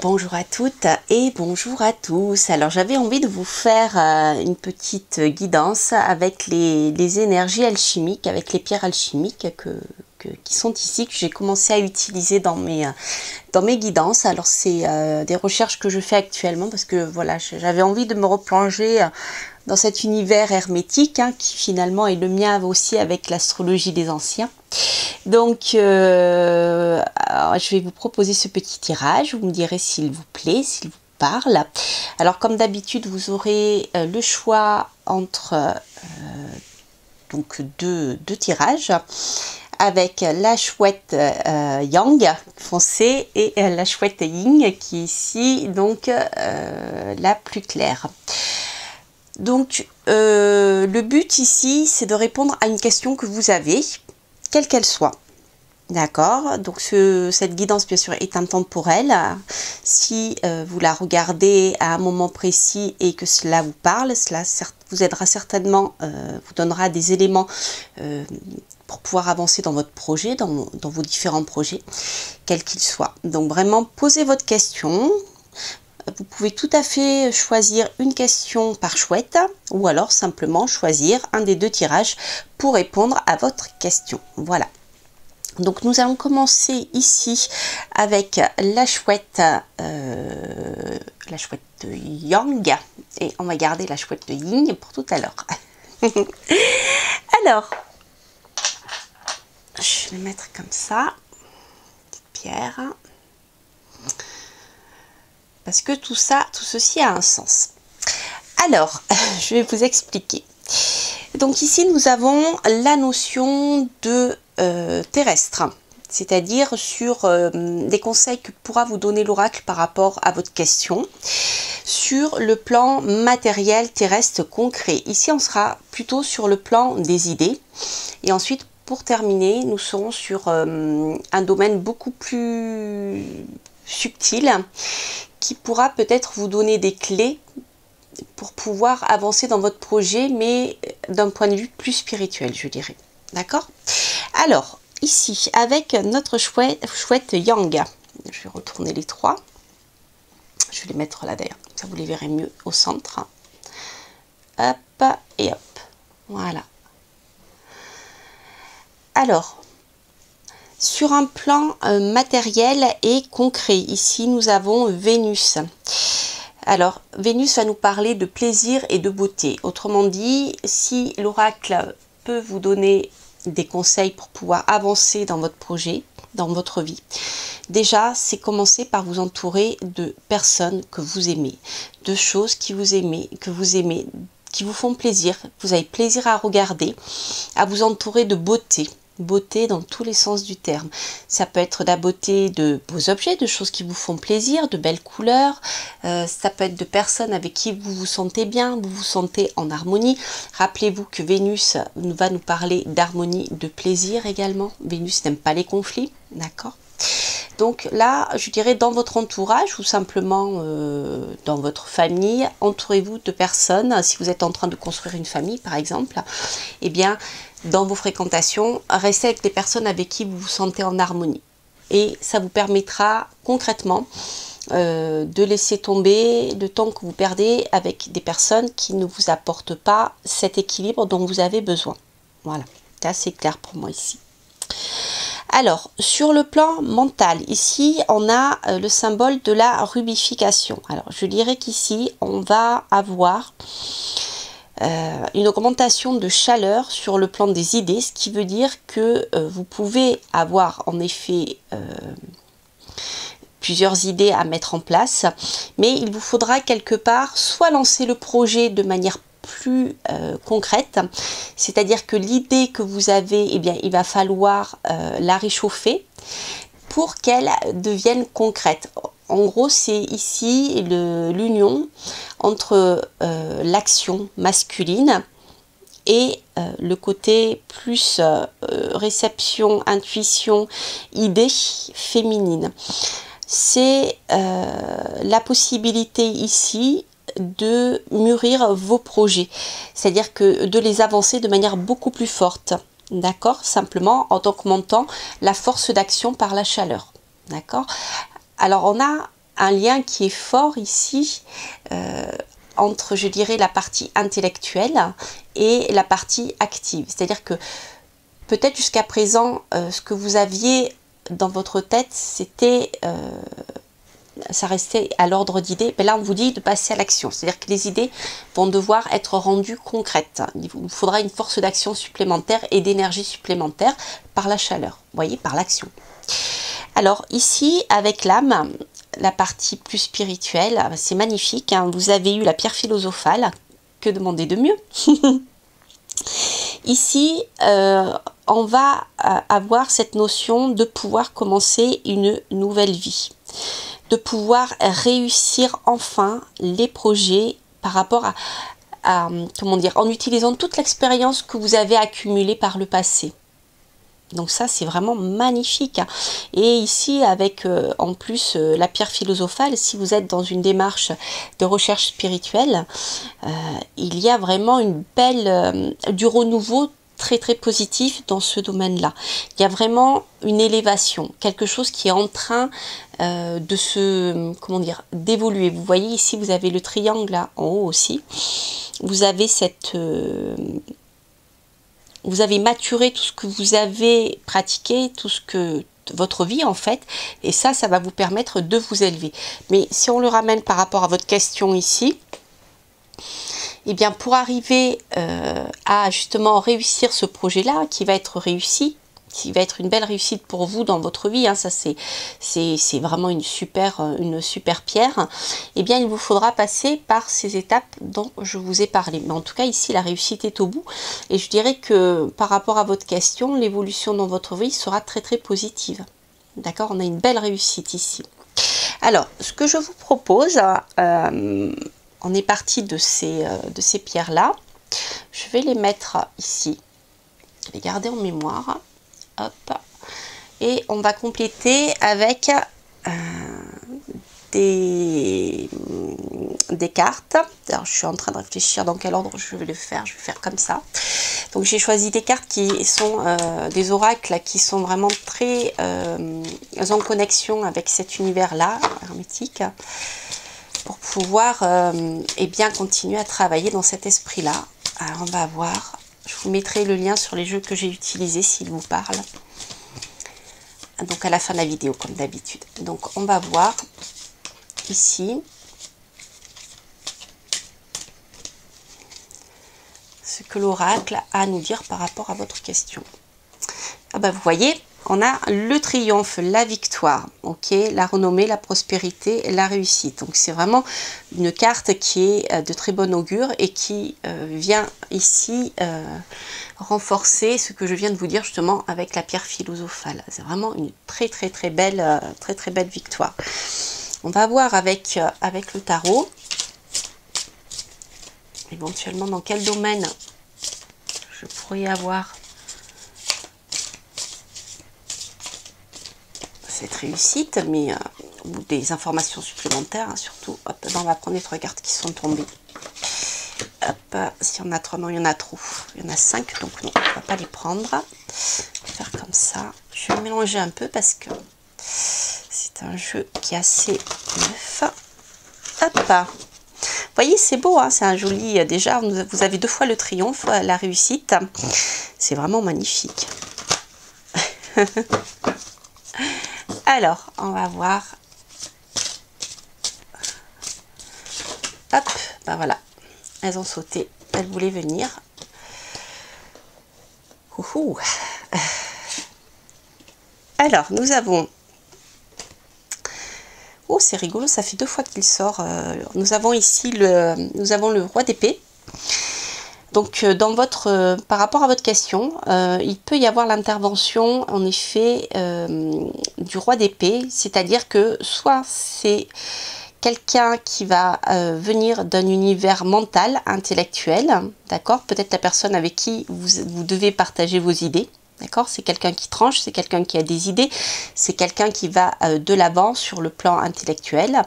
Bonjour à toutes et bonjour à tous. Alors j'avais envie de vous faire une petite guidance avec les énergies alchimiques, avec les pierres alchimiques qui sont ici, que j'ai commencé à utiliser dans mes guidances. Alors c'est des recherches que je fais actuellement parce que voilà, j'avais envie de me replonger dans cet univers hermétique qui finalement est le mien aussi avec l'astrologie des anciens. Donc je vais vous proposer ce petit tirage, vous me direz s'il vous plaît, s'il vous parle. Alors comme d'habitude vous aurez le choix entre donc deux tirages, avec la chouette yang foncée et la chouette yin qui est ici donc la plus claire. Donc le but ici c'est de répondre à une question que vous avez, quelle qu'elle soit. D'accord, donc cette guidance bien sûr est intemporelle. Si vous la regardez à un moment précis et que cela vous parle, cela vous aidera certainement, vous donnera des éléments pour pouvoir avancer dans votre projet, dans vos différents projets, quels qu'ils soient. Donc vraiment posez votre question. Vous pouvez tout à fait choisir une question par chouette ou alors simplement choisir un des deux tirages pour répondre à votre question. Voilà. Donc nous allons commencer ici avec la chouette yang et on va garder la chouette de yin pour tout à l'heure. Alors, je vais mettre comme ça, petite pierre, parce que tout ceci a un sens. Alors, je vais vous expliquer. Donc ici, nous avons la notion de terrestre, c'est-à-dire sur des conseils que pourra vous donner l'oracle par rapport à votre question, sur le plan matériel, terrestre, concret. Ici, on sera plutôt sur le plan des idées. Et ensuite, pour terminer, nous serons sur un domaine beaucoup plus subtil qui pourra peut-être vous donner des clés pour pouvoir avancer dans votre projet, mais d'un point de vue plus spirituel, je dirais. D'accord? Alors, ici, avec notre chouette yang, je vais retourner les trois. Je vais les mettre là d'ailleurs, comme ça vous les verrez mieux au centre. Hop, et hop. Voilà. Alors, sur un plan matériel et concret, ici nous avons Vénus. Alors, Vénus va nous parler de plaisir et de beauté. Autrement dit, si l'oracle peut vous donner des conseils pour pouvoir avancer dans votre projet, dans votre vie, déjà, c'est commencer par vous entourer de personnes que vous aimez, de choses que vous aimez, qui vous font plaisir, que vous avez plaisir à regarder, à vous entourer de beauté. Beauté dans tous les sens du terme. Ça peut être de la beauté de beaux objets, de choses qui vous font plaisir, de belles couleurs. Ça peut être de personnes avec qui vous vous sentez bien, vous vous sentez en harmonie. Rappelez-vous que Vénus va nous parler d'harmonie, de plaisir également. Vénus n'aime pas les conflits, d'accord? Donc là, je dirais dans votre entourage ou simplement dans votre famille, entourez-vous de personnes. Si vous êtes en train de construire une famille, par exemple, eh bien, dans vos fréquentations, restez avec des personnes avec qui vous vous sentez en harmonie. Et ça vous permettra concrètement de laisser tomber le temps que vous perdez avec des personnes qui ne vous apportent pas cet équilibre dont vous avez besoin. Voilà, c'est assez clair pour moi ici. Alors, sur le plan mental, ici, on a le symbole de la rubification. Alors, je dirais qu'ici, on va avoir une augmentation de chaleur sur le plan des idées, ce qui veut dire que vous pouvez avoir en effet plusieurs idées à mettre en place, mais il vous faudra quelque part soit lancer le projet de manière plus concrète, c'est-à-dire que l'idée que vous avez, eh bien, il va falloir la réchauffer pour qu'elle devienne concrète. En gros, c'est ici l'union entre l'action masculine et le côté plus réception, intuition, idée féminine. C'est la possibilité ici de mûrir vos projets, c'est-à-dire que de les avancer de manière beaucoup plus forte, d'accord, simplement en augmentant la force d'action par la chaleur, d'accord. Alors on a un lien qui est fort ici entre, je dirais, la partie intellectuelle et la partie active. C'est-à-dire que peut-être jusqu'à présent, ce que vous aviez dans votre tête, c'était... ça restait à l'ordre d'idées, mais là on vous dit de passer à l'action, c'est-à-dire que les idées vont devoir être rendues concrètes. Il vous faudra une force d'action supplémentaire et d'énergie supplémentaire par la chaleur, vous voyez, par l'action. Alors ici, avec l'âme, la partie plus spirituelle, c'est magnifique, hein, vous avez eu la pierre philosophale, que demander de mieux? Ici, on va avoir cette notion de pouvoir commencer une nouvelle vie, de pouvoir réussir enfin les projets par rapport à comment dire, en utilisant toute l'expérience que vous avez accumulée par le passé. Donc ça, c'est vraiment magnifique. Et ici, avec en plus la pierre philosophale, si vous êtes dans une démarche de recherche spirituelle, il y a vraiment une belle, du renouveau très très positif dans ce domaine-là. Il y a vraiment une élévation, quelque chose qui est en train de se, comment dire, d'évoluer. Vous voyez ici, vous avez le triangle là en haut aussi. Vous avez cette... vous avez maturé tout ce que vous avez pratiqué, tout ce que votre vie en fait, et ça va vous permettre de vous élever. Mais si on le ramène par rapport à votre question ici, eh bien pour arriver à justement réussir ce projet-là, qui va être réussi, qui va être une belle réussite pour vous dans votre vie, hein, ça c'est vraiment une super pierre, eh bien il vous faudra passer par ces étapes dont je vous ai parlé. Mais en tout cas ici la réussite est au bout, et je dirais que par rapport à votre question, l'évolution dans votre vie sera très très positive. D'accord, on a une belle réussite ici. Alors ce que je vous propose, on est parti de ces pierres-là, je vais les mettre ici, les garder en mémoire. Hop. Et on va compléter avec des cartes. Alors, je suis en train de réfléchir dans quel ordre je vais le faire. Je vais faire comme ça. Donc j'ai choisi des cartes qui sont des oracles qui sont vraiment très en connexion avec cet univers-là, hermétique, pour pouvoir et bien continuer à travailler dans cet esprit-là. Alors on va voir. Je vous mettrai le lien sur les jeux que j'ai utilisés s'ils vous parlent. Donc à la fin de la vidéo comme d'habitude. Donc on va voir ici ce que l'oracle a à nous dire par rapport à votre question. Ah ben, vous voyez, on a le triomphe, la victoire, ok, la renommée, la prospérité, la réussite. Donc c'est vraiment une carte qui est de très bon augure et qui vient ici renforcer ce que je viens de vous dire justement avec la pierre philosophale. C'est vraiment une très belle victoire. On va voir avec le tarot, éventuellement dans quel domaine je pourrais avoir cette réussite, mais ou des informations supplémentaires, hein, surtout. Hop, on va prendre les 3 cartes qui sont tombées. Hop, si on a 3, non, il y en a trop. Il y en a 5, donc non, on ne va pas les prendre. On va faire comme ça. Je vais mélanger un peu parce que c'est un jeu qui est assez neuf. Hop, vous voyez, c'est beau, hein, c'est un joli, déjà, vous avez 2 fois le triomphe, la réussite. C'est vraiment magnifique. Alors, on va voir. Hop, ben voilà. Elles ont sauté. Elles voulaient venir. Ouhou. Alors, nous avons... Oh, c'est rigolo, ça fait 2 fois qu'il sort. Nous avons ici le roi d'épée. Donc, par rapport à votre question, il peut y avoir l'intervention, en effet, du roi d'épée, c'est-à-dire que soit c'est quelqu'un qui va venir d'un univers mental, intellectuel, d'accord, peut-être la personne avec qui vous devez partager vos idées. D'accord, c'est quelqu'un qui tranche, c'est quelqu'un qui a des idées, c'est quelqu'un qui va de l'avant sur le plan intellectuel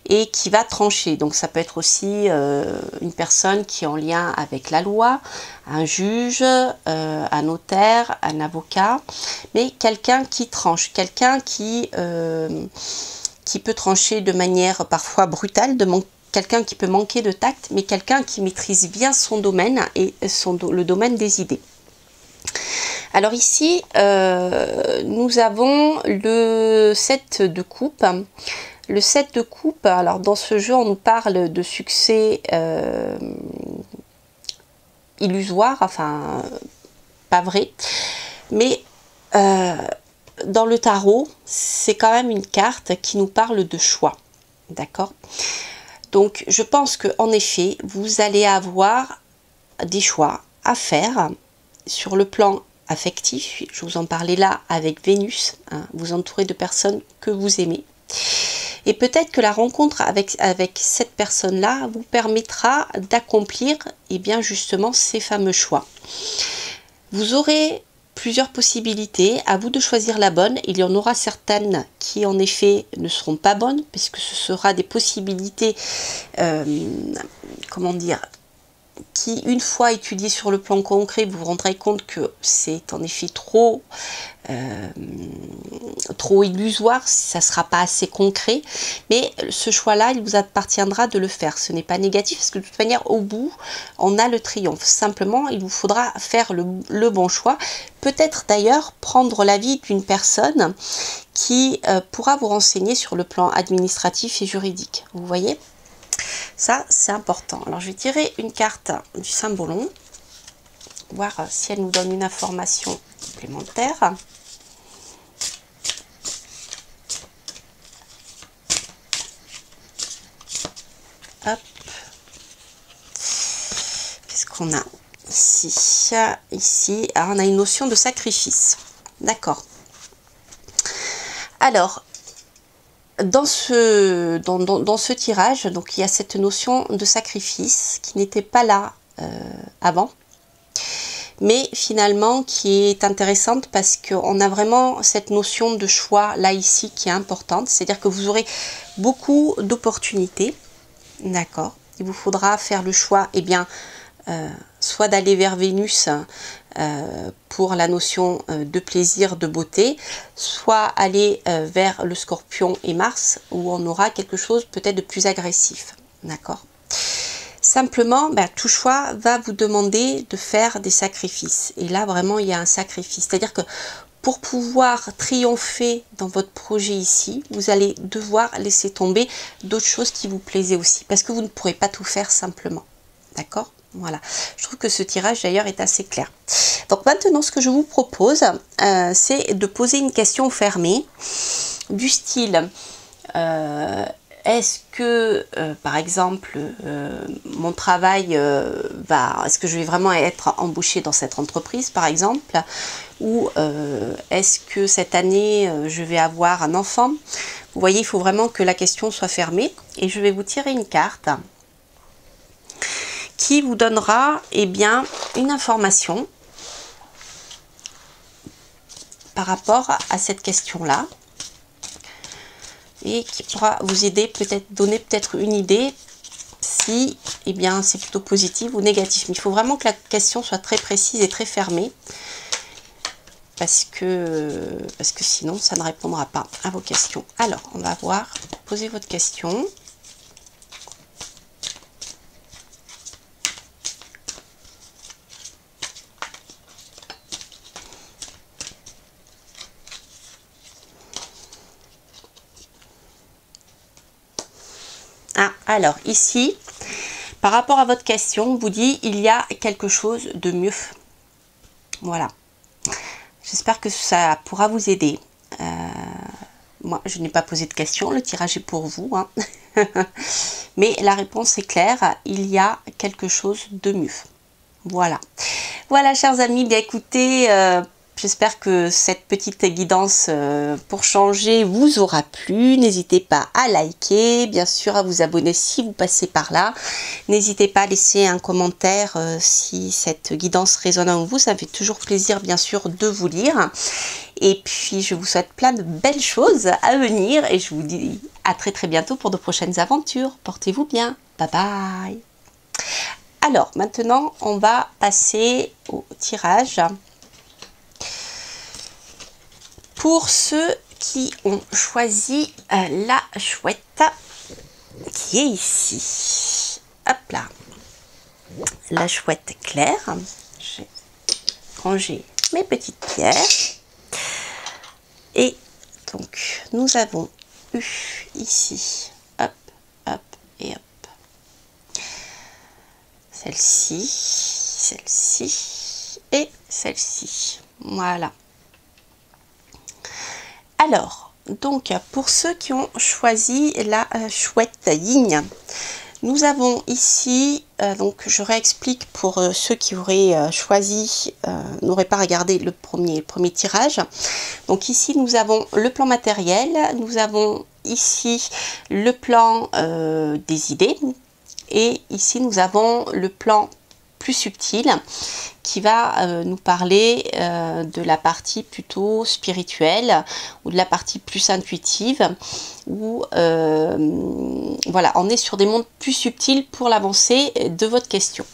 et qui va trancher. Donc ça peut être aussi une personne qui est en lien avec la loi, un juge, un notaire, un avocat, mais quelqu'un qui tranche, quelqu'un qui qui peut trancher de manière parfois brutale, quelqu'un qui peut manquer de tact, mais quelqu'un qui maîtrise bien son domaine et le domaine des idées. Alors ici, nous avons le 7 de coupe. Le 7 de coupe, alors dans ce jeu, on nous parle de succès illusoire, enfin, pas vrai. Mais dans le tarot, c'est quand même une carte qui nous parle de choix. D'accord? Donc, je pense qu'en effet, vous allez avoir des choix à faire sur le plan affectif. Je vous en parlais là avec Vénus. Hein, vous entourez de personnes que vous aimez. Et peut-être que la rencontre avec cette personne-là vous permettra d'accomplir bien justement ces fameux choix. Vous aurez plusieurs possibilités, à vous de choisir la bonne. Il y en aura certaines qui en effet ne seront pas bonnes, puisque ce sera des possibilités, comment dire, qui une fois étudiées sur le plan concret, vous vous rendrez compte que c'est en effet trop illusoire, ça ne sera pas assez concret, mais ce choix-là, il vous appartiendra de le faire. Ce n'est pas négatif, parce que de toute manière, au bout, on a le triomphe. Simplement, il vous faudra faire le bon choix. Peut-être d'ailleurs prendre l'avis d'une personne qui pourra vous renseigner sur le plan administratif et juridique. Vous voyez ? Ça, c'est important. Alors, je vais tirer une carte du Symbolon, voir si elle nous donne une information complémentaire. Hop. Qu'est-ce qu'on a ici? Ici, alors on a une notion de sacrifice. D'accord. Alors, dans ce tirage, donc il y a cette notion de sacrifice qui n'était pas là avant, mais finalement qui est intéressante parce qu'on a vraiment cette notion de choix là ici qui est importante, c'est-à-dire que vous aurez beaucoup d'opportunités, d'accord. Il vous faudra faire le choix, eh bien, soit d'aller vers Vénus pour la notion de plaisir, de beauté, soit aller vers le Scorpion et Mars, où on aura quelque chose peut-être de plus agressif, d'accord. Simplement, tout choix va vous demander de faire des sacrifices, et là vraiment il y a un sacrifice, c'est-à-dire que pour pouvoir triompher dans votre projet ici, vous allez devoir laisser tomber d'autres choses qui vous plaisaient aussi, parce que vous ne pourrez pas tout faire simplement, d'accord. Voilà, je trouve que ce tirage d'ailleurs est assez clair. Donc maintenant, ce que je vous propose, c'est de poser une question fermée du style est-ce que, par exemple, mon travail est-ce que je vais vraiment être embauchée dans cette entreprise, par exemple, ou est-ce que cette année, je vais avoir un enfant? Vous voyez, il faut vraiment que la question soit fermée, et je vais vous tirer une carte qui vous donnera bien une information par rapport à cette question-là et qui pourra vous aider, donner peut-être une idée si bien c'est plutôt positif ou négatif. Mais il faut vraiment que la question soit très précise et très fermée parce que sinon ça ne répondra pas à vos questions. Alors, on va voir, posez votre question. Alors ici, par rapport à votre question, on vous dit il y a quelque chose de mieux. Voilà. J'espère que ça pourra vous aider. Moi, je n'ai pas posé de question, le tirage est pour vous. Hein. Mais la réponse est claire, il y a quelque chose de mieux. Voilà. Voilà, chers amis, bien écoutez... J'espère que cette petite guidance pour changer vous aura plu. N'hésitez pas à liker, bien sûr à vous abonner si vous passez par là. N'hésitez pas à laisser un commentaire si cette guidance résonne en vous. Ça me fait toujours plaisir bien sûr de vous lire. Et puis je vous souhaite plein de belles choses à venir et je vous dis à très très bientôt pour de prochaines aventures. Portez-vous bien. Bye bye. Alors maintenant on va passer au tirage. Pour ceux qui ont choisi la chouette qui est ici. Hop là. La chouette claire. J'ai rangé mes petites pierres. Et donc, nous avons eu ici, hop, hop et hop. Celle-ci, celle-ci et celle-ci. Voilà. Alors, donc, pour ceux qui ont choisi la chouette yin, nous avons ici, donc je réexplique pour ceux qui auraient choisi, n'auraient pas regardé le premier tirage. Donc ici, nous avons le plan matériel, nous avons ici le plan des idées, et ici, nous avons le plan plus subtil qui va nous parler de la partie plutôt spirituelle ou de la partie plus intuitive où voilà, on est sur des mondes plus subtils pour l'avancée de votre question.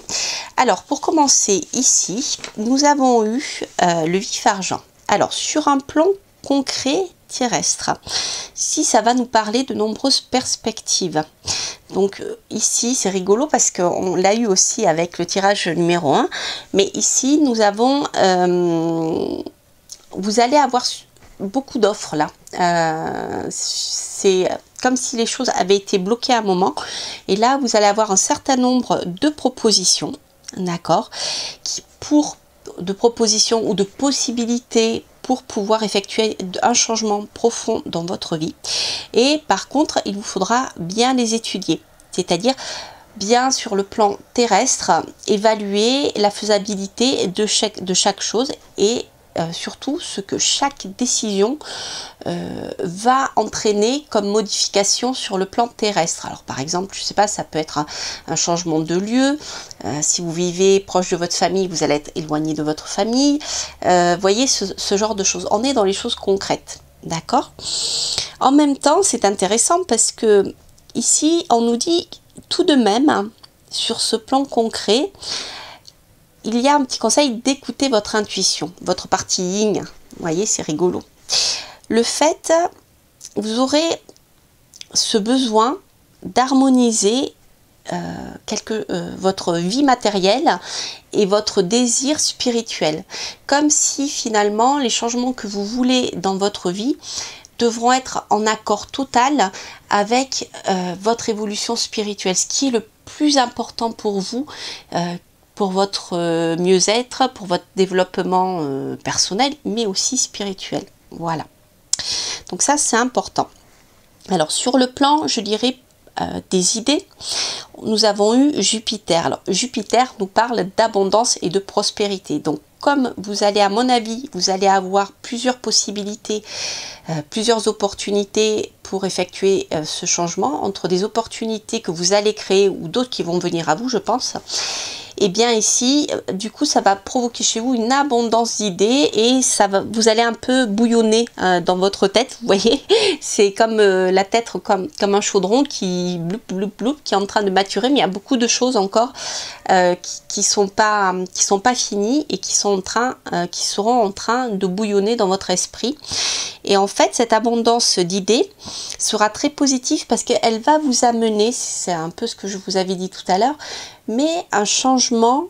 Alors pour commencer ici, nous avons eu le vif argent. Alors sur un plan concret terrestre, ici ça va nous parler de nombreuses perspectives. Donc ici c'est rigolo parce qu'on l'a eu aussi avec le tirage numéro 1, mais ici nous avons vous allez avoir beaucoup d'offres là. C'est comme si les choses avaient été bloquées à un moment, et là vous allez avoir un certain nombre de propositions, d'accord, de propositions ou de possibilités pour pouvoir effectuer un changement profond dans votre vie. Et par contre, il vous faudra bien les étudier, c'est-à-dire bien sur le plan terrestre, évaluer la faisabilité de chaque chose et surtout ce que chaque décision va entraîner comme modification sur le plan terrestre. Alors par exemple, je sais pas, ça peut être un changement de lieu. Si vous vivez proche de votre famille, vous allez être éloigné de votre famille. Voyez ce genre de choses. On est dans les choses concrètes, d'accord? En même temps, c'est intéressant parce que ici, on nous dit tout de même, sur ce plan concret, il y a un petit conseil d'écouter votre intuition, votre partie yin. Vous voyez, c'est rigolo. Le fait, vous aurez ce besoin d'harmoniser votre vie matérielle et votre désir spirituel. Comme si finalement les changements que vous voulez dans votre vie devront être en accord total avec votre évolution spirituelle, ce qui est le plus important pour vous, pour votre mieux-être, pour votre développement personnel, mais aussi spirituel. Voilà. Donc ça, c'est important. Alors, sur le plan, je dirais, des idées, nous avons eu Jupiter. Alors, Jupiter nous parle d'abondance et de prospérité. Donc, comme vous allez, à mon avis, vous allez avoir plusieurs possibilités, plusieurs opportunités pour effectuer ce changement, entre des opportunités que vous allez créer ou d'autres qui vont venir à vous, je pense. Et bien ici, du coup, ça va provoquer chez vous une abondance d'idées et vous allez un peu bouillonner dans votre tête, vous voyez. C'est comme la tête, comme un chaudron qui bloup, bloup, bloup, qui est en train de maturer, mais il y a beaucoup de choses encore qui sont pas finies et qui seront en train de bouillonner dans votre esprit. Et en fait, cette abondance d'idées sera très positive parce qu'elle va vous amener, c'est un peu ce que je vous avais dit tout à l'heure, mais un changement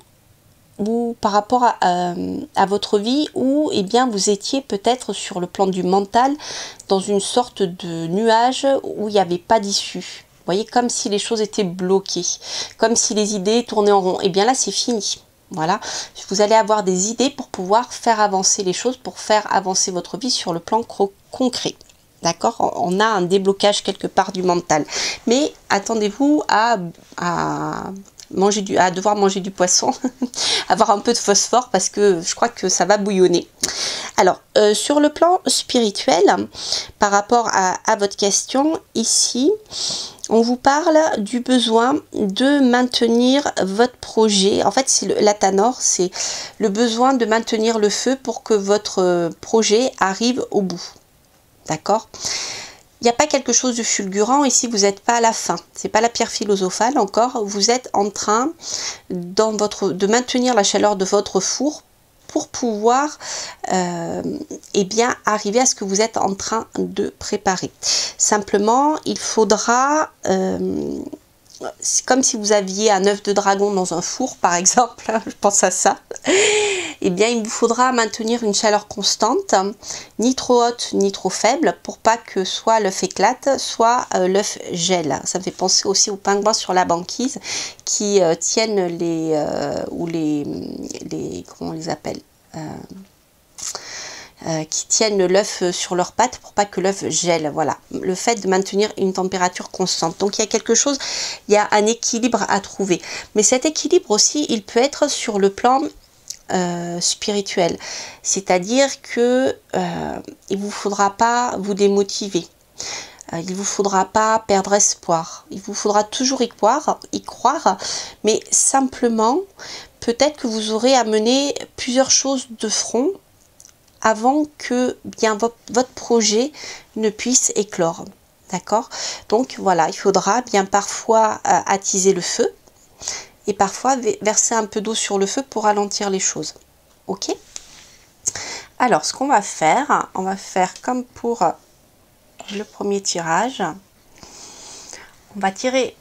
par rapport à votre vie où eh bien, vous étiez peut-être sur le plan du mental dans une sorte de nuage où il n'y avait pas d'issue. Vous voyez, comme si les choses étaient bloquées, comme si les idées tournaient en rond. Et bien là, c'est fini. Voilà, vous allez avoir des idées pour pouvoir faire avancer les choses, pour faire avancer votre vie sur le plan concret. D'accord? On a un déblocage quelque part du mental. Mais attendez-vous à devoir manger du poisson, avoir un peu de phosphore parce que je crois que ça va bouillonner. Alors, sur le plan spirituel, par rapport à votre question, ici, on vous parle du besoin de maintenir votre projet. En fait, c'est la Tanor, c'est le besoin de maintenir le feu pour que votre projet arrive au bout. D'accord ? Il n'y a pas quelque chose de fulgurant, ici vous n'êtes pas à la fin, c'est pas la pierre philosophale encore, vous êtes en train de maintenir la chaleur de votre four pour pouvoir eh bien, arriver à ce que vous êtes en train de préparer. Simplement, il faudra... c'est comme si vous aviez un œuf de dragon dans un four, par exemple, je pense à ça. Eh bien, il vous faudra maintenir une chaleur constante, ni trop haute ni trop faible, pour pas que soit l'œuf éclate, soit l'œuf gèle. Ça me fait penser aussi aux pingouins sur la banquise qui tiennent comment on les appelle, qui tiennent l'œuf sur leurs pattes pour pas que l'œuf gèle. Voilà, le fait de maintenir une température constante. Donc il y a quelque chose, il y a un équilibre à trouver. Mais cet équilibre aussi, il peut être sur le plan spirituel. C'est-à-dire que il vous faudra pas vous démotiver. Il vous faudra pas perdre espoir. Il vous faudra toujours y croire, mais simplement, peut-être que vous aurez à mener plusieurs choses de front avant que bien votre projet ne puisse éclore. D'accord? Donc voilà, il faudra bien parfois attiser le feu et parfois verser un peu d'eau sur le feu pour ralentir les choses. Ok? Alors, ce qu'on va faire, on va faire comme pour le premier tirage. On va tirer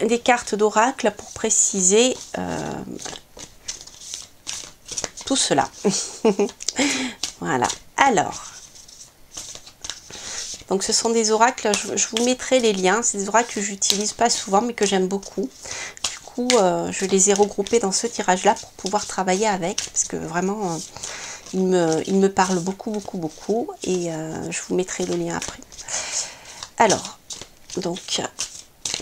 des cartes d'oracle pour préciser tout cela. Voilà. Alors, donc ce sont des oracles, je vous mettrai les liens. C'est des oracles que j'utilise pas souvent, mais que j'aime beaucoup. Du coup, je les ai regroupés dans ce tirage-là pour pouvoir travailler avec, parce que vraiment, il me parle beaucoup, beaucoup, beaucoup. Et je vous mettrai le lien après. Alors, donc,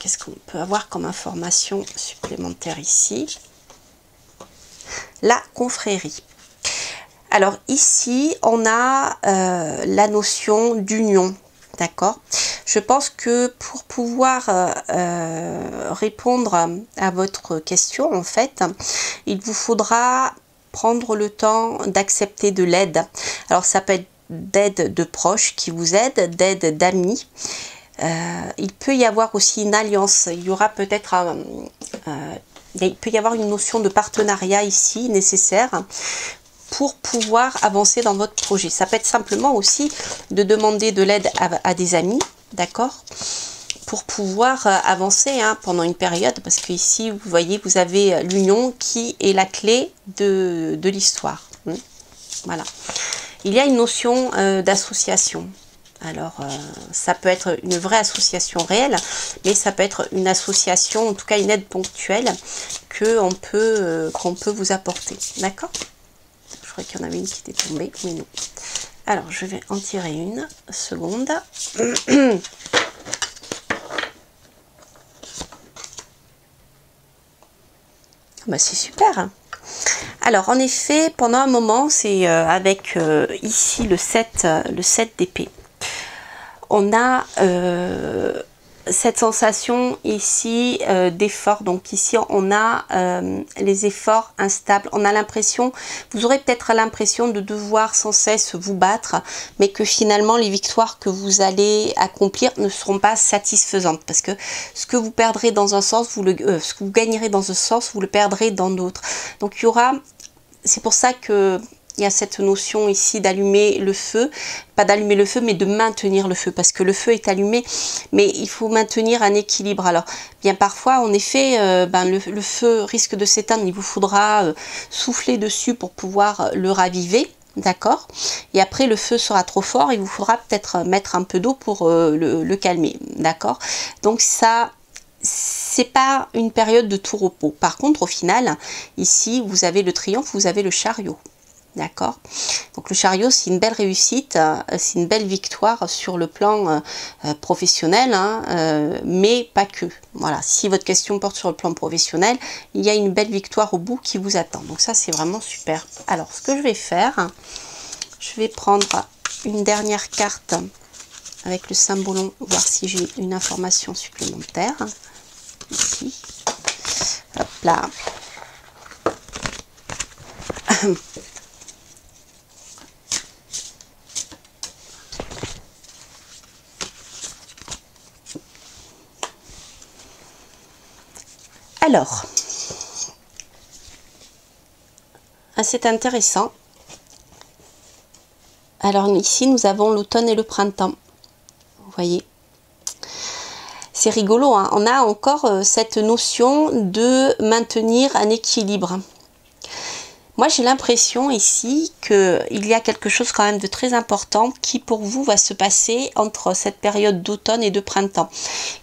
qu'est-ce qu'on peut avoir comme information supplémentaire ici? La confrérie. Alors ici, on a la notion d'union, d'accord? Je pense que pour pouvoir répondre à votre question, en fait, il vous faudra prendre le temps d'accepter de l'aide. Alors ça peut être d'aide de proches qui vous aident, d'aide d'amis. Il peut y avoir aussi une alliance. Il y aura peut-être il peut y avoir une notion de partenariat ici nécessaire pour pouvoir avancer dans votre projet. Ça peut être simplement aussi de demander de l'aide à des amis, d'accord, pour pouvoir avancer pendant une période, parce que ici, vous voyez, vous avez l'union qui est la clé de l'histoire. Voilà. Il y a une notion d'association. Alors, ça peut être une vraie association réelle, mais ça peut être une association, en tout cas une aide ponctuelle qu'on peut vous apporter. D'accord ? Je crois qu'il y en avait une qui était tombée, mais non. Alors, je vais en tirer une seconde. Bah, c'est super. Alors, en effet, pendant un moment, c'est avec ici le 7 d'épée. On a cette sensation ici d'effort. Donc ici on a les efforts instables. On a l'impression, vous aurez peut-être l'impression de devoir sans cesse vous battre, mais que finalement les victoires que vous allez accomplir ne seront pas satisfaisantes, parce que ce que vous perdrez dans un sens, ce que vous gagnerez dans un sens, vous le perdrez dans l'autre. Donc il y aura, c'est pour ça que il y a cette notion ici d'allumer le feu, pas d'allumer le feu, mais de maintenir le feu, parce que le feu est allumé, mais il faut maintenir un équilibre. Alors, bien parfois, en effet, le feu risque de s'éteindre, il vous faudra souffler dessus pour pouvoir le raviver, d'accord? Et après, le feu sera trop fort, il vous faudra peut-être mettre un peu d'eau pour le calmer, d'accord? Donc ça, c'est pas une période de tout repos. Par contre, au final, ici, vous avez le triomphe, vous avez le chariot. D'accord? Donc le chariot, c'est une belle réussite, c'est une belle victoire sur le plan professionnel, mais pas que. Voilà, si votre question porte sur le plan professionnel, il y a une belle victoire au bout qui vous attend. Donc ça, c'est vraiment super. Alors, ce que je vais faire, je vais prendre une dernière carte avec le symbolon, voir si j'ai une information supplémentaire. Ici. Hop là. Alors, c'est intéressant Alors ici, nous avons l'automne et le printemps. Vous voyez, c'est rigolo, hein. On a encore cette notion de maintenir un équilibre. Moi, j'ai l'impression ici qu'il y a quelque chose quand même de très important qui pour vous va se passer entre cette période d'automne et de printemps.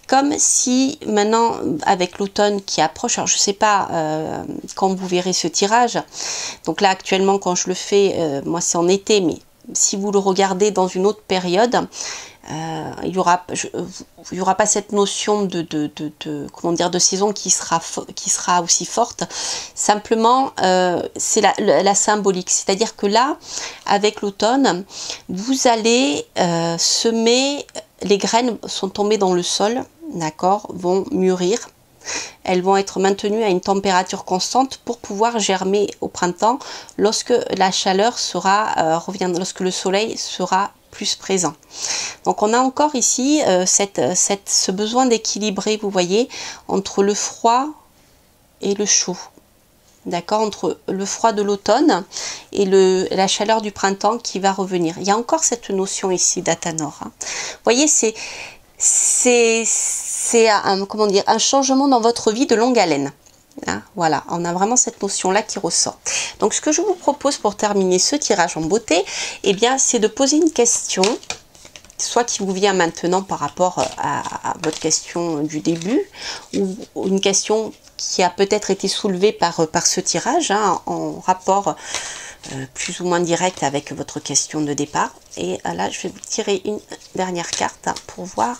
Comme si maintenant, avec l'automne qui approche, alors je ne sais pas quand vous verrez ce tirage, donc là actuellement quand je le fais, moi c'est en été, mais si vous le regardez dans une autre période, il y aura pas cette notion comment dire, de saison qui sera aussi forte. Simplement, c'est la symbolique. C'est-à-dire que là, avec l'automne, vous allez semer, les graines sont tombées dans le sol, d'accord, vont mûrir. Elles vont être maintenues à une température constante pour pouvoir germer au printemps lorsque la chaleur lorsque le soleil sera plus présent. Donc on a encore ici ce besoin d'équilibrer, vous voyez, entre le froid et le chaud. D'accord, entre le froid de l'automne et la chaleur du printemps qui va revenir. Il y a encore cette notion ici d'Athanor. Hein. Vous voyez, c'est comment dire, un changement dans votre vie de longue haleine. Hein, voilà, on a vraiment cette notion-là qui ressort. Donc, ce que je vous propose pour terminer ce tirage en beauté, eh bien, c'est de poser une question, soit qui vous vient maintenant par rapport à votre question du début, ou une question qui a peut-être été soulevée par ce tirage, hein, en rapport plus ou moins direct avec votre question de départ. Et là, je vais vous tirer une dernière carte pour voir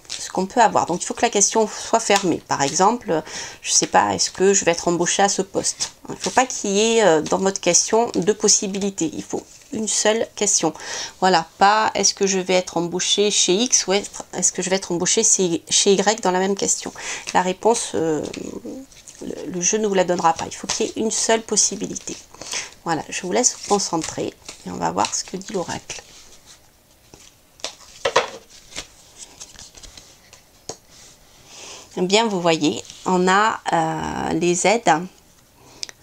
ce qu'on peut avoir. Donc il faut que la question soit fermée. Par exemple, je ne sais pas, est-ce que je vais être embauché à ce poste? Il ne faut pas qu'il y ait dans votre question deux possibilités. Il faut une seule question. Voilà, pas est-ce que je vais être embauché chez X ou est-ce que je vais être embauché chez Y dans la même question. La réponse, le jeu ne vous la donnera pas. Il faut qu'il y ait une seule possibilité. Voilà, je vous laisse vous concentrer et on va voir ce que dit l'oracle. Bien, vous voyez, on a les aides,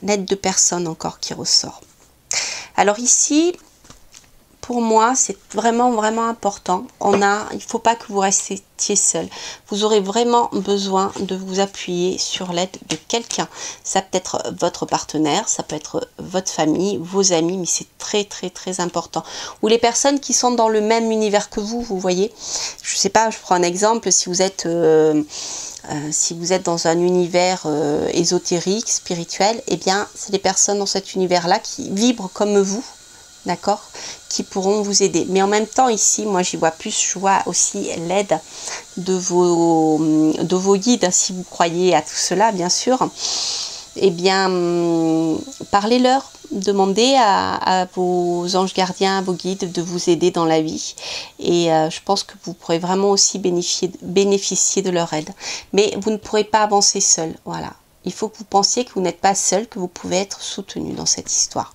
l'aide de personnes encore qui ressort. Alors ici, pour moi, c'est vraiment, vraiment important. Il ne faut pas que vous restiez seul. Vous aurez vraiment besoin de vous appuyer sur l'aide de quelqu'un. Ça peut être votre partenaire, ça peut être votre famille, vos amis, mais c'est très, très, très important. Ou les personnes qui sont dans le même univers que vous voyez. Je ne sais pas, je prends un exemple, si vous êtes dans un univers ésotérique, spirituel, eh bien, c'est des personnes dans cet univers-là qui vibrent comme vous, d'accord, qui pourront vous aider. Mais en même temps, ici, moi, j'y vois plus, je vois aussi l'aide de vos guides, si vous croyez à tout cela, bien sûr. Eh bien, parlez-leur, demandez à vos anges gardiens, à vos guides de vous aider dans la vie. Et je pense que vous pourrez vraiment aussi bénéficier de leur aide. Mais vous ne pourrez pas avancer seul, voilà. Il faut que vous pensiez que vous n'êtes pas seul, que vous pouvez être soutenu dans cette histoire.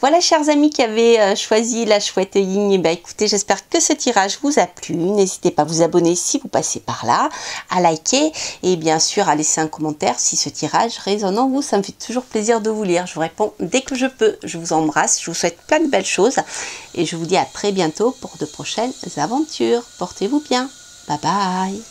Voilà, chers amis qui avaient choisi la chouette Ying, et ben écoutez, j'espère que ce tirage vous a plu. N'hésitez pas à vous abonner si vous passez par là, à liker et bien sûr à laisser un commentaire si ce tirage résonne en vous. Ça me fait toujours plaisir de vous lire. Je vous réponds dès que je peux. Je vous embrasse, je vous souhaite plein de belles choses et je vous dis à très bientôt pour de prochaines aventures. Portez-vous bien. Bye bye.